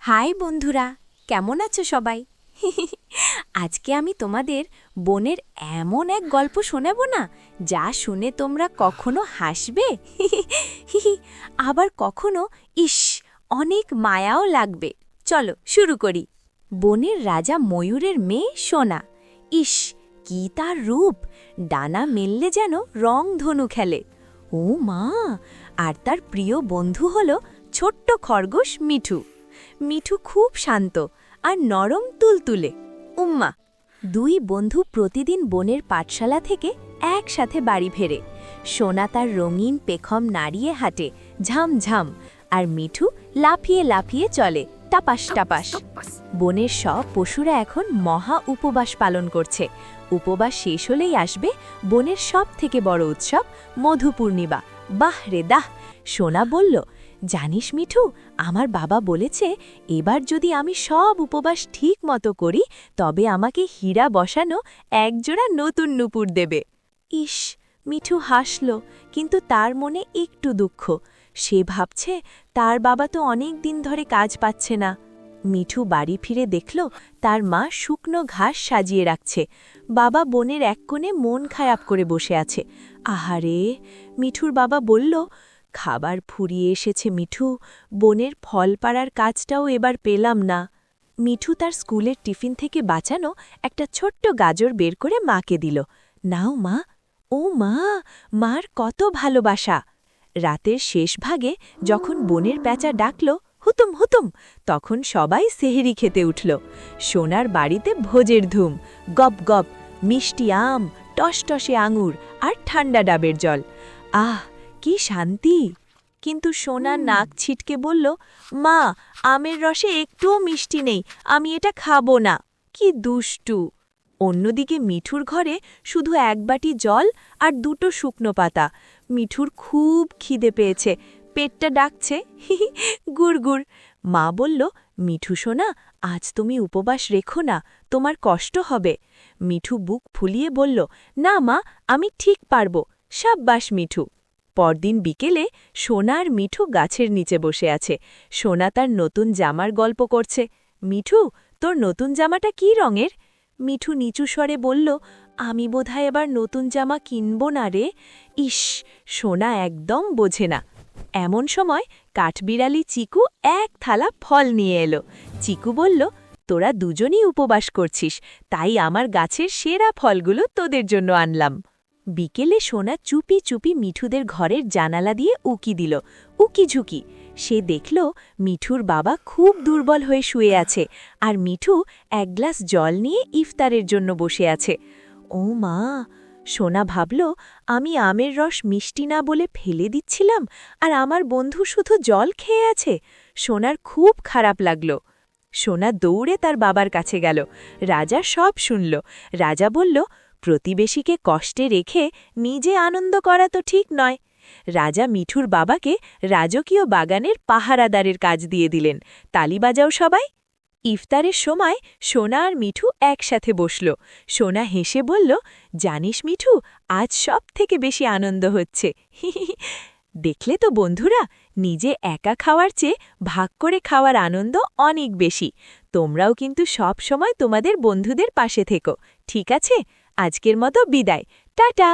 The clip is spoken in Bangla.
হাই বন্ধুরা, কেমন আছো সবাই? আজকে আমি তোমাদের বনের এমন এক গল্প শোনাবো না, যা শুনে তোমরা কখনো হাসবে, আবার কখনো ইস অনেক মায়াও লাগবে। চলো শুরু করি। বনের রাজা ময়ূরের মেয়ে সোনা। ইস, কি তার রূপ! ডানা মেললে যেন রংধনু খেলে। ও মা! আর তার প্রিয় বন্ধু হলো ছোট্ট খরগোশ মিঠু। মিঠু খুব শান্ত আর নরম তুলতুলে। উম্মা! দুই বন্ধু প্রতিদিন বনের পাঠশালা থেকে একসাথে বাড়ি ফেরে। সোনা তার রঙিন পেখম নাড়িয়ে হাঁটে ঝামঝাম, আর মিঠু লাফিয়ে লাফিয়ে চলে টাপাস টাপাস। বনের সব পশুরা এখন মহা উপবাস পালন করছে। উপবাস শেষ হলেই আসবে বনের সব থেকে বড় উৎসব মধু পূর্ণিমা। বাহ রে দাহ! সোনা বলল, জানিস মিঠু, আমার বাবা বলেছে এবার যদি আমি সব উপবাস ঠিক মতো করি তবে আমাকে হীরা বসানো একজোড়া নতুন নূপুর দেবে। ইস, মিঠু হাসল, কিন্তু তার মনে একটু দুঃখ। সে ভাবছে তার বাবা তো অনেক দিন ধরে কাজ পাচ্ছে না। মিঠু বাড়ি ফিরে দেখল তার মা শুকনো ঘাস সাজিয়ে রাখছে। বাবা বনের এক কোণে মন খারাপ করে বসে আছে। আহারে! মিঠুর বাবা বলল, খাবার ফুরিয়ে এসেছে মিঠু, বনের ফল পাড়ার কাজটাও এবার পেলাম না। মিঠু তার স্কুলের টিফিন থেকে বাঁচানো একটা ছোট্ট গাজর বের করে মাকে দিল। নাও মা। ও মা! মার কত ভালোবাসা! রাতের শেষ ভাগে যখন বনের প্যাঁচা ডাকল হুতুম হুতুম, তখন সবাই সেহেরি খেতে উঠল। সোনার বাড়িতে ভোজের ধুম, গপ গপ, মিষ্টি আম, টসটসে আঙুর আর ঠান্ডা ডাবের জল। আহ, কি শান্তি! কিন্তু সোনা নাক ছিটকে বলল, মা, আমের রসে একটুও মিষ্টি নেই, আমি এটা খাবো না। কি দুষ্টু! অন্যদিকে মিঠুর ঘরে শুধু এক বাটি জল আর দুটো শুকনো পাতা। মিঠুর খুব খিদে পেয়েছে, পেটটা ডাকছে গুড় গুড়। মা বলল, মিঠু সোনা, আজ তুমি উপবাস রেখো না, তোমার কষ্ট হবে। মিঠু বুক ফুলিয়ে বলল, না মা, আমি ঠিক পারব। সাব্বাস মিঠু। পরদিন বিকেলে সোনা আর মিঠু গাছের নিচে বসে আছে। সোনা তার নতুন জামার গল্প করছে। মিঠু, তোর নতুন জামাটা কি রঙের? মিঠু নিচু স্বরে বলল, আমি বোধহয় এবার নতুন জামা কিনব না রে। ইস, সোনা একদম বোঝে না। এমন সময় কাঠবিড়ালি চিকু এক থালা ফল নিয়ে এলো। চিকু বলল, তোরা দুজনই উপবাস করছিস, তাই আমার গাছের সেরা ফলগুলো তোদের জন্য আনলাম। বিকেলে সোনা চুপি চুপি মিঠুদের ঘরের জানালা দিয়ে উকি দিল। উকি ঝুঁকি। সে দেখল মিঠুর বাবা খুব দুর্বল হয়ে শুয়ে আছে, আর মিঠু এক গ্লাস জল নিয়ে ইফতারের জন্য বসে আছে। ও মা! সোনা ভাবল, আমি আমের রস মিষ্টি না বলে ফেলে দিচ্ছিলাম, আর আমার বন্ধু শুধু জল খেয়ে আছে। সোনার খুব খারাপ লাগল। সোনা দৌড়ে তার বাবার কাছে গেল। রাজা সব শুনল। রাজা বলল, প্রতিবেশীকে কষ্টে রেখে নিজে আনন্দ করা তো ঠিক নয়। রাজা মিঠুর বাবাকে রাজকীয় বাগানের পাহারাদারের কাজ দিয়ে দিলেন। তালি বাজাও সবাই। ইফতারের সময় সোনা আর মিঠু একসাথে বসল। সোনা হেসে বলল, জানিস মিঠু, আজ সব থেকে বেশি আনন্দ হচ্ছে। দেখলে তো বন্ধুরা, নিজে একা খাওয়ার চেয়ে ভাগ করে খাওয়ার আনন্দ অনেক বেশি। তোমরাও কিন্তু সব সময় তোমাদের বন্ধুদের পাশে থেকো, ঠিক আছে? আজকের মতো বিদায়, টাটা।